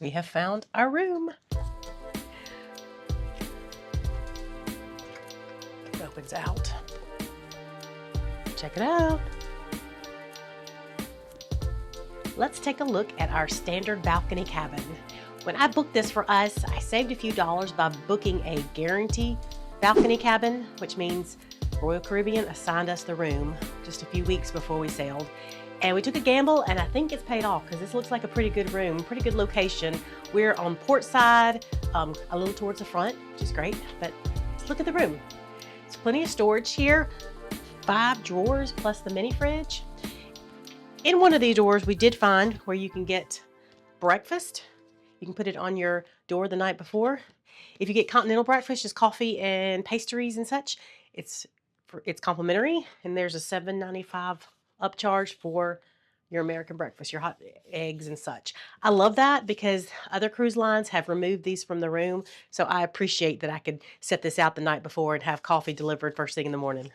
We have found our room. It opens out. Check it out. Let's take a look at our standard balcony cabin. When I booked this for us, I saved a few dollars by booking a guarantee balcony cabin, which means Royal Caribbean assigned us the room just a few weeks before we sailed. And we took a gamble, and I think it's paid off because this looks like a pretty good room, pretty good location. We're on port side, a little towards the front, which is great, but let's look at the room. There's plenty of storage here, 5 drawers plus the mini fridge. In one of these drawers, we did find where you can get breakfast. You can put it on your door the night before. If you get continental breakfast, just coffee and pastries and such, it's complimentary, and there's a $7.95 upcharge for your American breakfast, your hot eggs and such. I love that because other cruise lines have removed these from the room, so I appreciate that I could set this out the night before and have coffee delivered first thing in the morning.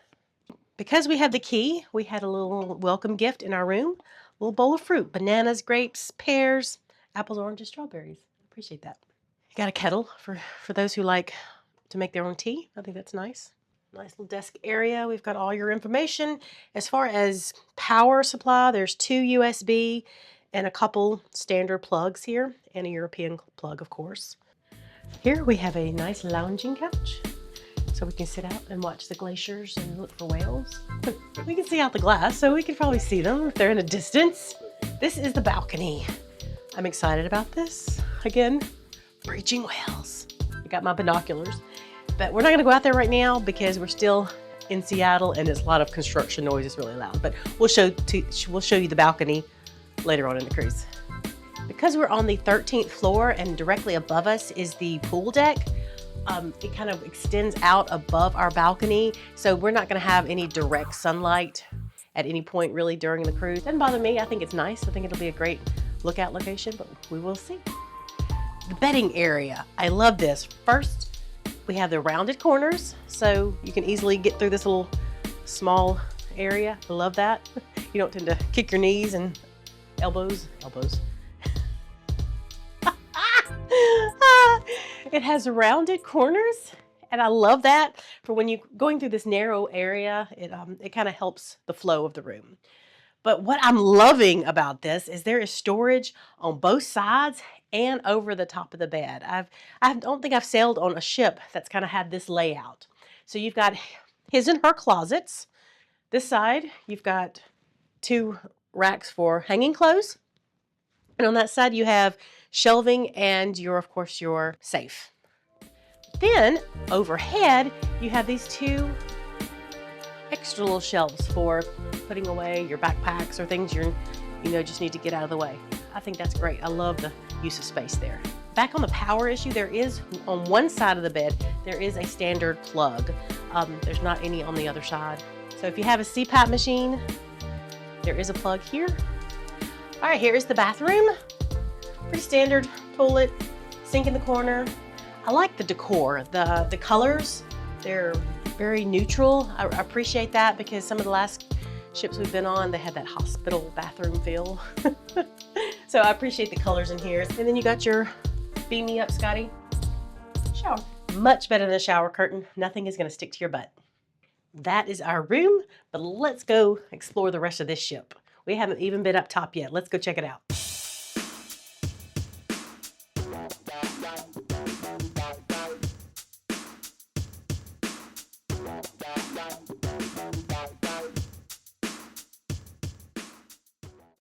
Because we have the key, we had a little welcome gift in our room, a little bowl of fruit, bananas, grapes, pears, apples, oranges, strawberries. Appreciate that. Got a kettle for those who like to make their own tea. I think that's nice. Nice little desk area. We've got all your information. As far as power supply, there's 2 USB and a couple standard plugs here, and a European plug, of course. Here we have a nice lounging couch, so we can sit out and watch the glaciers and look for whales. We can see out the glass, so we can probably see them if they're in a distance. This is the balcony. I'm excited about this. Again, breaching whales. I got my binoculars. But we're not going to go out there right now because we're still in Seattle and it's a lot of construction noise. It's really loud. But we'll show you the balcony later on in the cruise. Because we're on the 13th floor and directly above us is the pool deck, it kind of extends out above our balcony. So we're not going to have any direct sunlight at any point really during the cruise. Doesn't bother me. I think it's nice. I think it'll be a great lookout location, but we will see. The bedding area. I love this. First, we have the rounded corners, so you can easily get through this little small area. I love that. You don't tend to kick your knees and elbows. It has rounded corners, and I love that for when you're going through this narrow area. It kind of helps the flow of the room. But what I'm loving about this is there is storage on both sides and over the top of the bed. I don't think I've sailed on a ship that's kind of had this layout. So you've got his and her closets. This side, you've got 2 racks for hanging clothes. And on that side, you have shelving and of course, your safe. Then overhead, you have these 2 extra little shelves for putting away your backpacks or things you just need to get out of the way. I think that's great. I love the use of space there. Back on the power issue, there is on one side of the bed, there is a standard plug. There's not any on the other side. So if you have a CPAP machine, there is a plug here. All right, here is the bathroom. Pretty standard toilet, sink in the corner. I like the decor, the colors. They're very neutral. I appreciate that because some of the last ships we've been on, they had that hospital bathroom feel. So I appreciate the colors in here. And then you got your beam me up, Scotty, shower. Much better than a shower curtain. Nothing is going to stick to your butt. That is our room, but let's go explore the rest of this ship. We haven't even been up top yet. Let's go check it out.